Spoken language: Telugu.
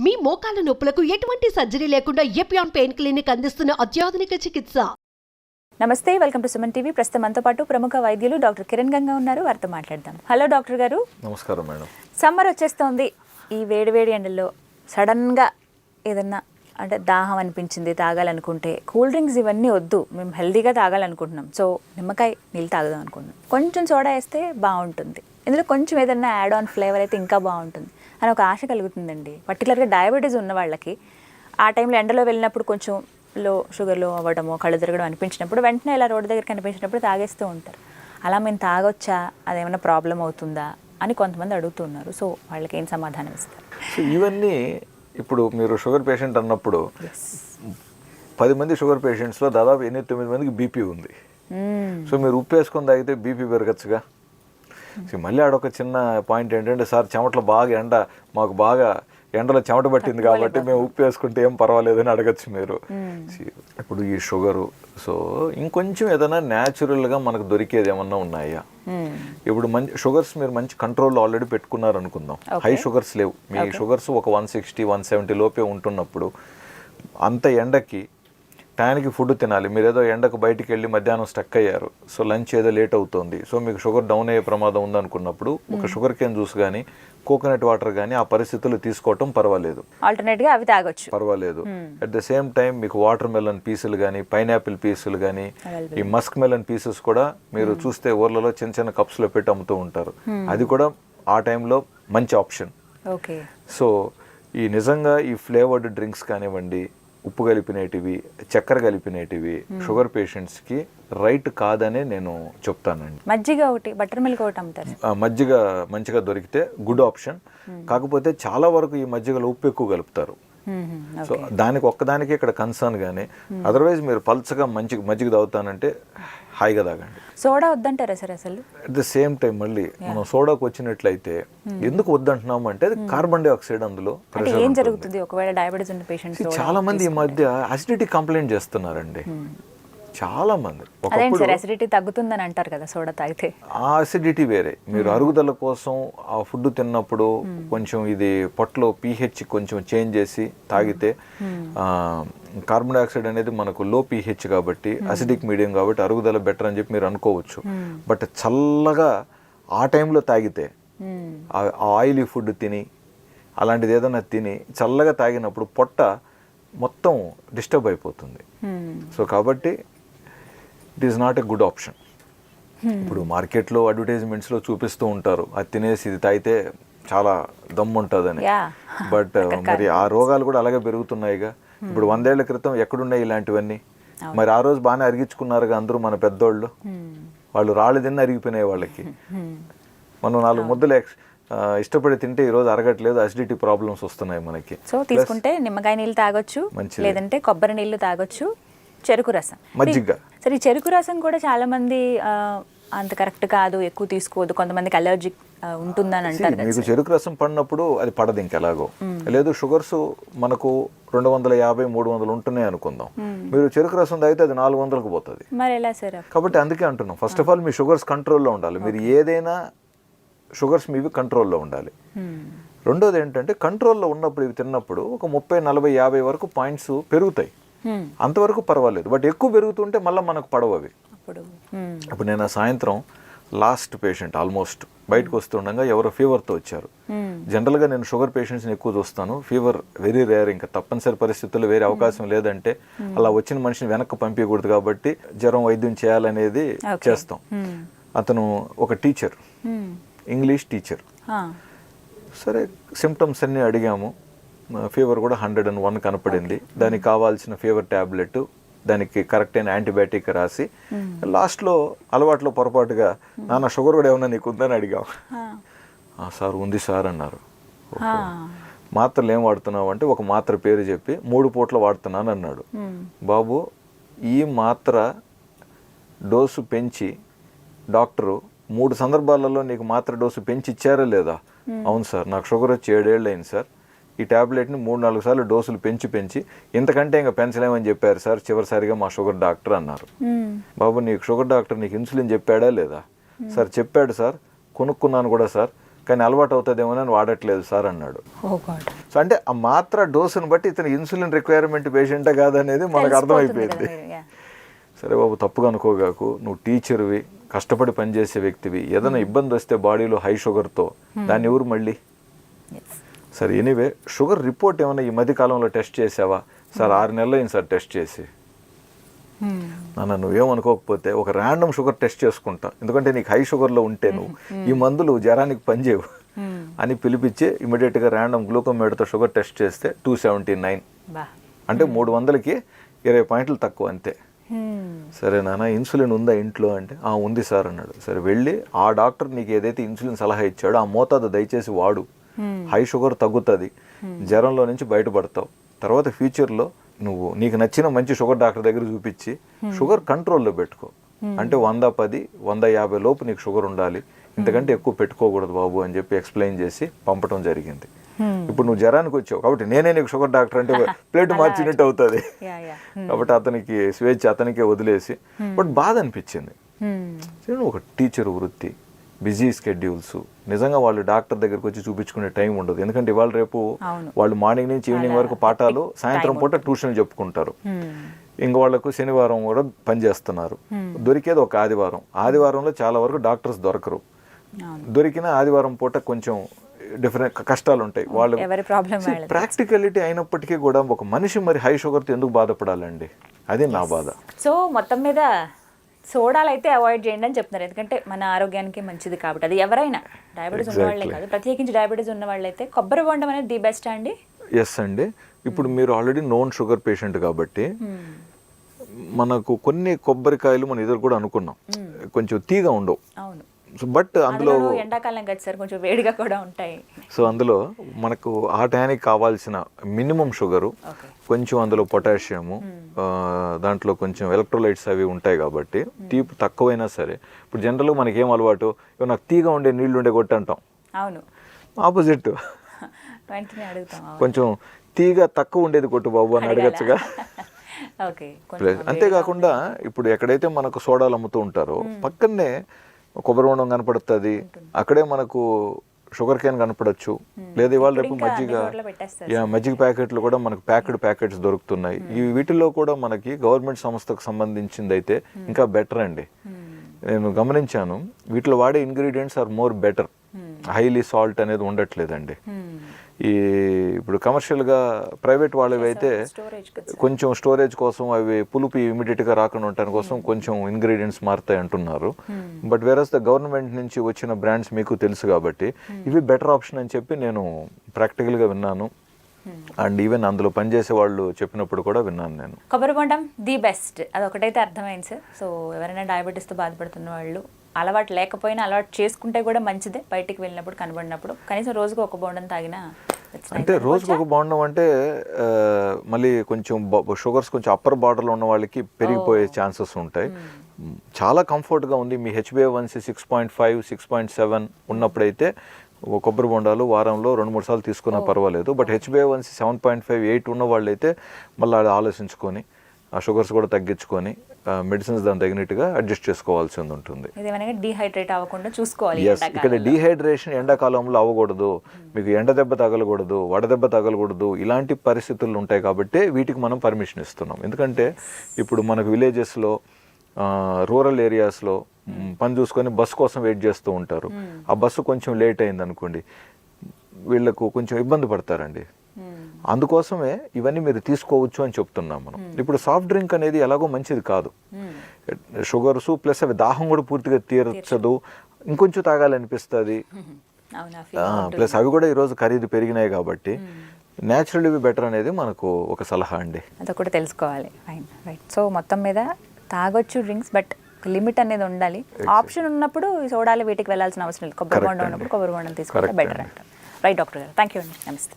మీ మోకాల నొప్పులకు ఎటువంటి సర్జరీ లేకుండా ఎపియాన్ పెయిన్ క్లినిక్ అందిస్తున్న అత్యాధునిక చికిత్స. నమస్తే, వెల్కమ్ టు సుమన్ టీవీ. ప్రస్తుతం మనతో పాటు ప్రముఖ వైద్యులు డాక్టర్ కిరణ్ గంగా ఉన్నారు. వారితో మాట్లాడదాం. హలో డాక్టర్ గారు. నమస్కారం మేడం. సమ్మర్ వచ్చేస్తోంది. ఈ వేడి ఎండల్లో సడన్గా ఏదన్నా అంటే దాహం అనిపించింది, తాగాలనుకుంటే కూల్ డ్రింక్స్ ఇవన్నీ వద్దు, మేము హెల్తీగా తాగాలనుకుంటున్నాం, సో నిమ్మకాయ నీళ్ళు తాగుదాం అనుకుంటున్నాం, కొంచెం సోడా వేస్తే బాగుంటుంది, ఇందులో కొంచెం ఏదన్నా యాడ్ ఆన్ ఫ్లేవర్ అయితే ఇంకా బాగుంటుంది అని ఒక ఆశ కలుగుతుందండి. పర్టికులర్గా డయాబెటీస్ ఉన్న వాళ్ళకి ఆ టైంలో ఎండలో వెళ్ళినప్పుడు కొంచెం షుగర్లో అవ్వడము, కళ్ళు తిరగడం అనిపించినప్పుడు వెంటనే ఇలా రోడ్డు దగ్గర కనిపించినప్పుడు తాగేస్తూ ఉంటారు. అలా మేము తాగొచ్చా, అదేమైనా ప్రాబ్లం అవుతుందా అని కొంతమంది అడుగుతున్నారు. సో వాళ్ళకి ఏం సమాధానం ఇస్తారు? సో ఇవన్నీ ఇప్పుడు మీరు షుగర్ పేషెంట్ అన్నప్పుడు 10 మంది షుగర్ పేషెంట్స్లో దాదాపు 8-9 మందికి బీపీ ఉంది. సో మీరు ఉప్పు వేసుకొని తాగితే బీపీ పెరగచ్చుగా. మళ్ళీ ఆడొక చిన్న పాయింట్ ఏంటంటే, సార్ చెమటలు బాగా మాకు బాగా ఎండలో చెమట పట్టింది కాబట్టి మేము ఉప్పు వేసుకుంటే ఏం పర్వాలేదని అడగచ్చు మీరు. ఇప్పుడు ఈ షుగరు, సో ఇంకొంచెం ఏదైనా న్యాచురల్గా మనకు దొరికేది ఏమన్నా ఉన్నాయా? ఇప్పుడు షుగర్స్ మీరు మంచి కంట్రోల్లో ఆల్రెడీ పెట్టుకున్నారు అనుకుందాం, హై షుగర్స్ లేవు, మీ షుగర్స్ ఒక 160-170 లోపే ఉంటున్నప్పుడు అంత ఎండకి టైంకి ఫుడ్ తినాలి. మీరు ఏదో ఎండకు బయటికి వెళ్ళి మధ్యాహ్నం స్టక్ అయ్యారు, సో లంచ్ ఏదో లేట్ అవుతుంది, సో మీకు షుగర్ డౌన్ అయ్యే ప్రమాదం ఉందనుకున్నప్పుడు ఒక షుగర్ కేన్ జ్యూస్ కానీ కోకోనట్ వాటర్ కానీ ఆ పరిస్థితులు తీసుకోవటం పర్వాలేదు, ఆల్టర్నేట్గా అవి తాగొచ్చు, పర్వాలేదు. అట్ ద సేమ్ టైం మీకు వాటర్ మెలన్ పీసులు కానీ, పైనాపిల్ పీసులు కానీ, ఈ మస్క్ మెలన్ పీసెస్ కూడా మీరు చూస్తే ఊర్లలో చిన్న చిన్న కప్స్లో పెట్టి అమ్ముతూ ఉంటారు, అది కూడా ఆ టైంలో మంచి ఆప్షన్. సో ఈ నిజంగా ఈ ఫ్లేవర్డ్ డ్రింక్స్ కానివ్వండి, ఉప్పు కలిపినటివి, చక్కెర కలిపినటివి షుగర్ పేషెంట్స్కి రైట్ కాదనే నేను చెప్తానండి. మజ్జిగ ఒకటి, బటర్ మిల్క్ ఒకటి అమ్ముతారు. మజ్జిగ మంచిగా దొరికితే గుడ్ ఆప్షన్. కాకపోతే చాలా వరకు ఈ మజ్జిగలో ఉప్పు ఎక్కువ కలుపుతారు. సో దానికి ఒక్కదానికి ఇక్కడ కన్సర్న్ కానీ, అదర్వైజ్ మీరు పల్చగా మజ్జిగ తాగుతానంటే హాయిగా తాగండి. సోడా వద్దంటారా సార్ అసలు? అట్ ద సేమ్ టైం మళ్ళీ మనం సోడాకు వచ్చినట్లయితే ఎందుకు వద్దంటున్నాము అంటే కార్బన్ డైఆక్సైడ్ అందులో ఏం జరుగుతుంది ఒకవేళ డయాబెటీస్ ఉన్న పేషెంట్స్? చాలా మంది ఈ మధ్య అసిడిటీ కంప్లైంట్ చేస్తున్నారండి. చాలా మంది అసిడిటీ తగ్గుతుందని అంటారు కదా సోడా తాగితే. ఆ అసిడిటీ వేరే, మీరు అరుగుదల కోసం ఆ ఫుడ్ తిన్నప్పుడు కొంచెం ఇది పొట్టలో pH కొంచెం చేంజ్ చేసి తాగితే, కార్బన్ డైఆక్సైడ్ అనేది మనకు లో pH కాబట్టి అసిడిక్ మీడియం కాబట్టి అరుగుదల బెటర్ అని చెప్పి మీరు అనుకోవచ్చు. బట్ చల్లగా ఆ టైంలో తాగితే, ఆయిలీ ఫుడ్ తిని అలాంటిది ఏదైనా తిని చల్లగా తాగినప్పుడు పొట్ట మొత్తం డిస్టర్బ్ అయిపోతుంది. సో కాబట్టి it is not a good option. ఇప్పుడు మార్కెట్లో అడ్వర్టైజ్మెంట్స్లో చూపిస్తూ ఉంటారు, అది తినేసి ఇది తాగితే చాలా దమ్ము ఉంటుందని. బట్ మరి ఆ రోగాలు కూడా అలాగే పెరుగుతున్నాయిగా. ఇప్పుడు 100 ఏళ్ల క్రితం ఎక్కడున్నాయి ఇలాంటివన్నీ? మరి ఆ రోజు బాగానే అరిగించుకున్నారుగా అందరూ మన పెద్దోళ్ళు. వాళ్ళు రాళ్ళు తిన్న అరిగిపోయినాయి వాళ్ళకి. మనం 4 ముద్దలు ఇష్టపడి తింటే ఈ రోజు అరగట్లేదు, అసిడిటీ ప్రాబ్లమ్స్ వస్తున్నాయి మనకి. సో తీసుకుంటే నిమ్మకాయ నీళ్ళు తాగొచ్చు, లేదంటే కొబ్బరి నీళ్ళు తాగొచ్చు, చెరుకు రసం, మజ్జిగ. సరే ఈ చెరుకు రసం కూడా చాలా మంది అంత కరెక్ట్ కాదు, ఎక్కువ తీసుకోవద్దు, కొంతమందికి అలర్జీ ఉంటుందని అంటారు. మీకు చెరుకు రసం పడినప్పుడు అది పడదు ఇంకెలాగో. లేదు షుగర్స్ మనకు 250-300 ఉంటున్నాయి అనుకుందాం, మీరు చెరుకు రసం తాగితే అది 400కు పోతుంది. మరి ఎలా సార్? కాబట్టి అందుకే అంటున్నాం, first of all me sugars కంట్రోల్లో ఉండాలి. మీరు ఏదైనా షుగర్స్ మీవి కంట్రోల్లో ఉండాలి. రెండోది ఏంటంటే, కంట్రోల్లో ఉన్నప్పుడు ఇవి తిన్నప్పుడు ఒక 30-40-50 వరకు పాయింట్స్ పెరుగుతాయి, అంతవరకు పర్వాలేదు. బట్ ఎక్కువ పెరుగుతుంటే మళ్ళీ మనకు పడవు అవి. ఇప్పుడు నేను సాయంత్రం లాస్ట్ పేషెంట్ ఆల్మోస్ట్ బయటకు వస్తుండగా ఎవరో ఫీవర్తో వచ్చారు. జనరల్గా నేను షుగర్ పేషెంట్స్ని ఎక్కువ చూస్తాను, ఫీవర్ వెరీ రేర్, ఇంకా తప్పనిసరి పరిస్థితుల్లో వేరే అవకాశం లేదంటే అలా వచ్చిన మనిషిని వెనక్కి పంపించకూడదు కాబట్టి జ్వరం వైద్యం చేయాలనేది చేస్తాం. అతను ఒక టీచర్, ఇంగ్లీష్ టీచర్. సరే సిమ్టమ్స్ అన్నీ అడిగాము, ఫీవర్ కూడా 101 కనపడింది. దానికి కావాల్సిన ఫీవర్ ట్యాబ్లెట్, దానికి కరెక్ట్ అయిన యాంటీబయాటిక్ రాసి లాస్ట్లో అలవాట్లో పొరపాటుగా నాన్న షుగర్ కూడా ఏమన్నా నీకు ఉందని అడిగాం. సార్ ఉంది సార్ అన్నారు. మాత్రలు ఏం వాడుతున్నావు అంటే ఒక మాత్ర పేరు చెప్పి 3 పూటలు వాడుతున్నాను అన్నాడు. బాబు ఈ మాత్ర డోసు పెంచి డాక్టరు 3 సందర్భాలలో నీకు మాత్ర డోసు పెంచి ఇచ్చారా లేదా? అవును సార్, నాకు షుగర్ వచ్చి 7 ఏళ్ళు అయింది సార్, ఈ ట్యాబ్లెట్ని 3-4 సార్లు డోసులు పెంచి ఇంతకంటే ఇంకా పెంచలేమని చెప్పారు సార్ చివరిసారిగా మా షుగర్ డాక్టర్ అన్నారు. బాబు నీకు షుగర్ డాక్టర్ నీకు ఇన్సులిన్ చెప్పాడా లేదా? సార్ చెప్పాడు సార్, కొనుక్కున్నాను కూడా సార్, కానీ అలవాటు అవుతుందేమో అని వాడట్లేదు సార్ అన్నాడు. సో అంటే ఆ మాత్ర డోసును బట్టి ఇతను ఇన్సులిన్ రిక్వైర్మెంట్ పేషెంటా కాదనేది మనకు అర్థమైపోయింది. సరే బాబు, తప్పుగా అనుకోగాకు, నువ్వు టీచర్వి, కష్టపడి పనిచేసే వ్యక్తివి, ఏదైనా ఇబ్బంది వస్తే బాడీలో హై షుగర్తో దాన్ని ఎవరు మళ్ళీ. సరే ఎనీవే, షుగర్ రిపోర్ట్ ఏమైనా ఈ మధ్య కాలంలో టెస్ట్ చేసావా? సార్ 6 నెలలు అయింది సార్ టెస్ట్ చేసి. నాన్న నువ్వేమనుకోకపోతే ఒక ర్యాండమ్ షుగర్ టెస్ట్ చేసుకుంటా, ఎందుకంటే నీకు హై షుగర్లో ఉంటే నువ్వు ఈ మందులు జ్వరానికి పనిచేయవు అని పిలిపించి ఇమీడియట్గా ర్యాండమ్ గ్లూకోమీటర్తో షుగర్ టెస్ట్ చేస్తే 279, అంటే 300కి 20 పాయింట్లు తక్కువ అంతే. సరే నాన్న ఇన్సులిన్ ఉందా ఇంట్లో అంటే ఉంది సార్ అన్నాడు. సరే వెళ్ళి ఆ డాక్టర్ నీకు ఏదైతే ఇన్సులిన్ సలహా ఇచ్చాడో ఆ మోతాదు దయచేసి వాడు. హై షుగర్ తగ్గుతుంది, జ్వరంలో నుంచి బయటపడతావు. తర్వాత ఫ్యూచర్లో నువ్వు నీకు నచ్చిన మంచి షుగర్ డాక్టర్ దగ్గర చూపించి షుగర్ కంట్రోల్లో పెట్టుకో. అంటే 110, 150 లోపు నీకు షుగర్ ఉండాలి, ఇంతకంటే ఎక్కువ పెట్టుకోకూడదు బాబు అని చెప్పి ఎక్స్ప్లెయిన్ చేసి పంపటం జరిగింది. ఇప్పుడు నువ్వు జ్వరానికి వచ్చావు కాబట్టి నేనే నీకు షుగర్ డాక్టర్ అంటే ప్లేట్ మార్చినట్టు అవుతుంది. కాబట్టి అతనికి స్వేచ్ఛ అతనికే వదిలేసి, బట్ బాధ అనిపించింది. ఒక టీచర్ వృత్తి, బిజీ స్కెడ్యూల్స్, నిజంగా వాళ్ళు డాక్టర్ దగ్గరకు వచ్చి చూపించుకునే టైం ఉండదు. ఎందుకంటే ఇవాళ రేపు వాళ్ళు మార్నింగ్ నుంచి ఈవినింగ్ వరకు పాఠాలు, సాయంత్రం పూట ట్యూషన్ చెప్పుకుంటారు. ఇంక వాళ్ళకు శనివారం కూడా పనిచేస్తున్నారు. దొరికేది ఒక ఆదివారంలో చాలా వరకు డాక్టర్స్ దొరకరు. దొరికిన ఆదివారం పూట కొంచెం డిఫరెంట్ కష్టాలు ఉంటాయి. వాళ్ళు ప్రాక్టికలిటీ అయినప్పటికీ కూడా ఒక మనిషి మరి హై షుగర్తో ఎందుకు బాధపడాలండి? అది నా బాధ. సో మొత్తం మీద సోడాలు అయితే అవాయిడ్ చేయండి అని చెప్తున్నారు, ఎందుకంటే మన ఆరోగ్యానికి మంచిది కాబట్టి. అది ఎవరైనా, డయాబెటీస్ ఉన్న వాళ్ళే కాదు, ప్రత్యేకించి డయాబెటీస్ ఉన్న వాళ్ళైతే కొబ్బరి బొండం అనేది ది బెస్ట్ అండి. ఎస్ అండి. ఇప్పుడు మీరు ఆల్రెడీ నోన్ షుగర్ పేషెంట్ కాబట్టి మనకు కొన్ని కొబ్బరికాయలు మన ఎదురు కూడా అనుకున్నాం కొంచెం తీగా ఉండవు. అవును, బట్ అందులో ఎండాకాలం కదా సార్, కొంచెం వేడిగా కూడా ఉంటాయి. సో అందులో మనకు ఆ టైంకి కావాల్సిన మినిమం షుగరు, కొంచెం అందులో పొటాషియము, దాంట్లో కొంచెం ఎలక్ట్రోలైట్స్ అవి ఉంటాయి కాబట్టి తీపి తక్కువైనా సరే. ఇప్పుడు జనరల్గా మనకి ఏం అలవాటు, నాకు తీగా ఉండే నీళ్లు ఉండే కొట్టి అంటాం. అవును, ఆపోజిట్ కొంచెం తీగా తక్కువ ఉండేది కొట్టు బాబు అని అడగచ్చుగా. అంతేకాకుండా ఇప్పుడు ఎక్కడైతే మనకు సోడాలు అమ్ముతూ ఉంటారో పక్కనే కొబ్బరి బొండం కనపడుతుంది, అక్కడే మనకు షుగర్ కేన్ కనపడచ్చు. లేదా ఇవాళ రేపు మజ్జిగ ప్యాకెట్లు కూడా మనకు ప్యాకెట్స్ దొరుకుతున్నాయి. ఈ వీటిల్లో కూడా మనకి గవర్నమెంట్ సంస్థకు సంబంధించింది అయితే ఇంకా బెటర్ అండి. నేను గమనించాను, వీటిలో వాడే ingredients are more better. Highly salt అనేది ఉండట్లేదండి. ఈ ఇప్పుడు కమర్షియల్గా ప్రైవేట్ వాళ్ళవి అయితే కొంచెం స్టోరేజ్ కోసం అవి పులుపు ఇమీడియట్గా రాకుండా ఉండటం కోసం కొంచెం ఇంగ్రీడియంట్స్ మారుతాయి అంటున్నారు. బట్ వేరస్ ద గవర్నమెంట్ నుంచి వచ్చిన బ్రాండ్స్ మీకు తెలుసు కాబట్టి ఇవి బెటర్ ఆప్షన్ అని చెప్పి నేను ప్రాక్టికల్గా విన్నాను. అండ్ ఈవెన్ అందులో పనిచేసే వాళ్ళు చెప్పినప్పుడు కూడా విన్నాను నేను. కొబ్బరి బొండం ది బెస్ట్, అది ఒకటైతే అర్థమైంది సార్. సో ఎవరైనా డయాబెటీస్తో బాధపడుతున్న వాళ్ళు అలవాటు లేకపోయినా అలవాటు చేసుకుంటే కూడా మంచిదే. బయటికి వెళ్ళినప్పుడు కనబడినప్పుడు కనీసం రోజుకు ఒక బొండం తాగినా, అంటే రోజుకు ఒక బొండం అంటే మళ్ళీ కొంచెం షుగర్స్ కొంచెం అప్పర్ బార్డర్లో ఉన్న వాళ్ళకి పెరిగిపోయే ఛాన్సెస్ ఉంటాయి. చాలా కంఫర్ట్గా ఉంది. మీ HbA1c 6.5, 6.7 ఉన్నప్పుడైతే కొబ్బరి బొండాలు వారంలో 2-3 సార్లు తీసుకున్నా పర్వాలేదు. బట్ HbA1c 7.5, 8 ఉన్న వాళ్ళు అయితే మళ్ళీ అది ఆలోచించుకొని ఆ షుగర్స్ కూడా తగ్గించుకొని మెడిసిన్స్ దాని తగినట్టుగా అడ్జస్ట్ చేసుకోవాల్సి ఉంటుంది. డీహైడ్రేట్ అవ్వకుండా చూసుకోవాలి. ఇక్కడ డీహైడ్రేషన్ ఎండాకాలంలో అవ్వకూడదు, మీకు ఎండ దెబ్బ తగలకూడదు, వడదెబ్బ తగలకూడదు, ఇలాంటి పరిస్థితులు ఉంటాయి కాబట్టి వీటికి మనం పర్మిషన్ ఇస్తున్నాం. ఎందుకంటే ఇప్పుడు మనకు విలేజెస్లో, రూరల్ ఏరియాస్లో పని చూసుకొని బస్సు కోసం వెయిట్ చేస్తూ ఉంటారు. ఆ బస్సు కొంచెం లేట్ అయింది అనుకోండి, వీళ్ళకు కొంచెం ఇబ్బంది పడతారండి. అందుకోసమే ఇవన్నీ మీరు తీసుకోవచ్చు అని చెప్తున్నాం మనం. ఇప్పుడు సాఫ్ట్ డ్రింక్ అనేది ఎలాగో మంచిది కాదు, షుగర్స్ ప్లస్ అవి దాహం కూడా పూర్తిగా తీర్చదు, ఇంకొంచెం తాగాలనిపిస్తుంది. ప్లస్ అవి కూడా ఈరోజు ఖరీదు పెరిగినాయి కాబట్టి న్యాచురల్ ఇవి బెటర్ అనేది మనకు ఒక సలహా అండి. అదొకటి తెలుసుకోవాలి. రైట్. సో మొత్తం మీద తాగొచ్చు డ్రింక్స్, బట్ లిమిట్ అనేది ఉండాలి. ఆప్షన్ ఉన్నప్పుడు సోడాలు వీటికి వెళ్ళాల్సిన అవసరం లేదు. కొబ్బరి బొండం ఉన్నప్పుడు కొబ్బరి బొండం తీసుకుంటే బెటర్ అంటారు. రైట్ డాక్టర్ గారు, థ్యాంక్ యూ అండి. నమస్తే.